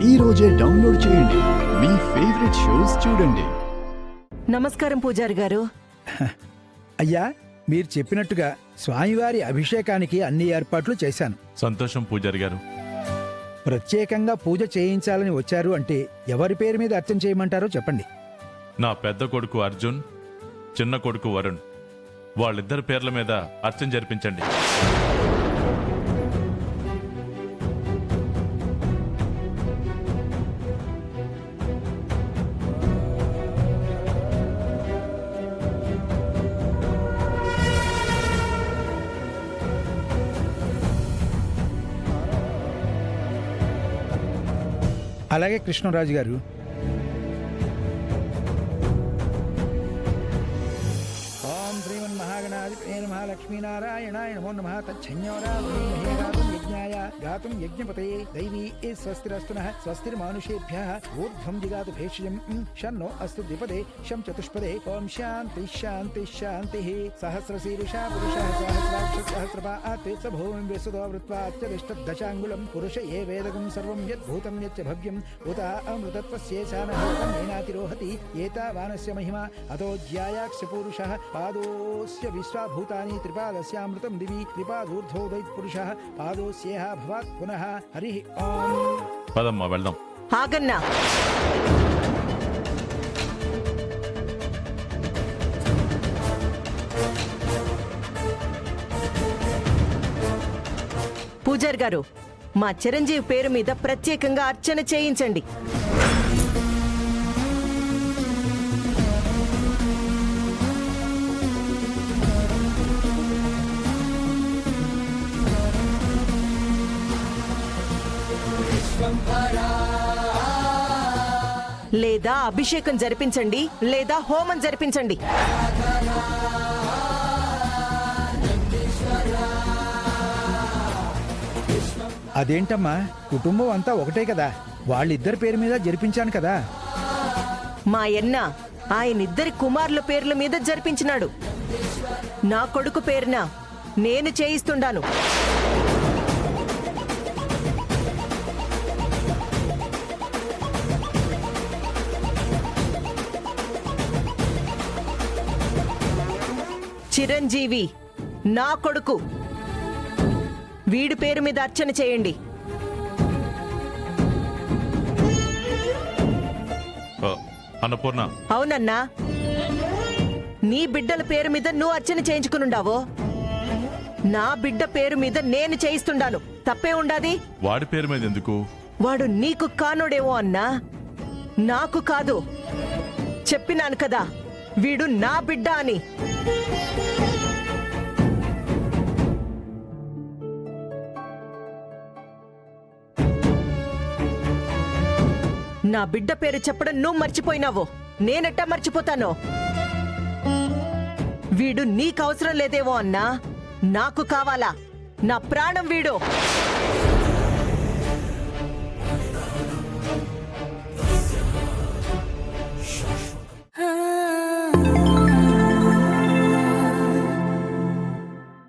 ఈ రోజే డౌన్లోడ్ చేయండి. మీ ఫేవరెట్ షోస్ చూడండి. నమస్కారం పూజారి గారు. అయ్యా, మీరు చెప్పినట్టుగా స్వామివారి అభిషేకానికి అన్ని ఏర్పాట్లు చేశాను. సంతోషం పూజారి గారు. ప్రత్యేకంగా పూజ చేయించాలని వచ్చారు అంటే ఎవరి పేరు మీద అర్చన చేయమంటారో చెప్పండి. నా పెద్ద కొడుకు అర్జున్, చిన్న కొడుకు వరుణ్, వాళ్ళిద్దరి పేర్ల మీద అర్చన జరిపించండి. అలాగే కృష్ణరాజు గారు. ఓం శ్రీమన్మహాగణాధిపతే నమః లక్ష్మీనారాయణాయ నమో నమః. తచ్చన్యోరామహే గాతుం యజ్ఞాయ గాతుం యజ్ఞపతయే దైవీ స్వస్తిరస్తునః స్వస్తిర్మానుషేభ్యః ఊర్ధ్వం జిగాతు భేషజం షన్నో అస్తు ద్విపదే శం చతుష్పదే. ఓం శాంతి శాంతి శాంతి. సహస్రశీర్షా పురుషः సహస్రాక్ష సహస్రపాత్ స భూమిం విసుదో వృత్వా అత్యదిష్టదశాంగుళం పురుష ఏ వేదకం సర్వం యద్భూతం యచ్చ భవ్యం ఉత అమృతత్వస్యేషానహోతం నేనాతిరోహతి ఏతావానస్య మహిమా అతో జ్యాయాక్ష పురుషः పాదోస్య విశ్వాభూతాని త్రిపాదస్యామృతం దివి త్రిపాదూర్ధ్వోదయ్ పురుషः పాదోస్యేహ భవాత్ పునః. హరి ఓం. పదమ్మా వెళ్దాం. ఆగన్నా. పూజారి గారు, మా చిరంజీవి పేరు మీద ప్రత్యేకంగా అర్చన చేయించండి. లేదా అభిషేకం జరిపించండి, లేదా హోమం జరిపించండి. అదేంటమ్మా, కుటుంబం అంతా ఒకటే కదా, వాళ్ళిద్దరి పేరు మీద జరిపించాను కదా. మా యన్న ఆయనిద్దరి కుమారుల పేర్ల మీద జరిపించినాడు. నా కొడుకు పేరున నేను చేయిస్తుండాను. చిరంజీవి నా కొడుకు, వీడి పేరు మీద అర్చన చేయండి. అన్నపూర్ణ. అవునన్నా, నీ బిడ్డల పేరు మీద నువ్వు అర్చన చేయించుకునుండావో, నా బిడ్డ పేరు మీద నేను చేయిస్తుండాను. తప్పే ఉండాది? వాడి పేరు మీద ఎందుకు? వాడు నీకు కానోడేమో అన్నా, నాకు కాదు. చెప్పినాను కదా, వీడు నా బిడ్డ అని. నా బిడ్డ పేరు చెప్పడం నువ్వు మర్చిపోయినావో, నేనెట్టా మర్చిపోతానో? వీడు నీకు అవసరం లేదేమో అన్నా, నాకు కావాలా. నా ప్రాణం వీడు.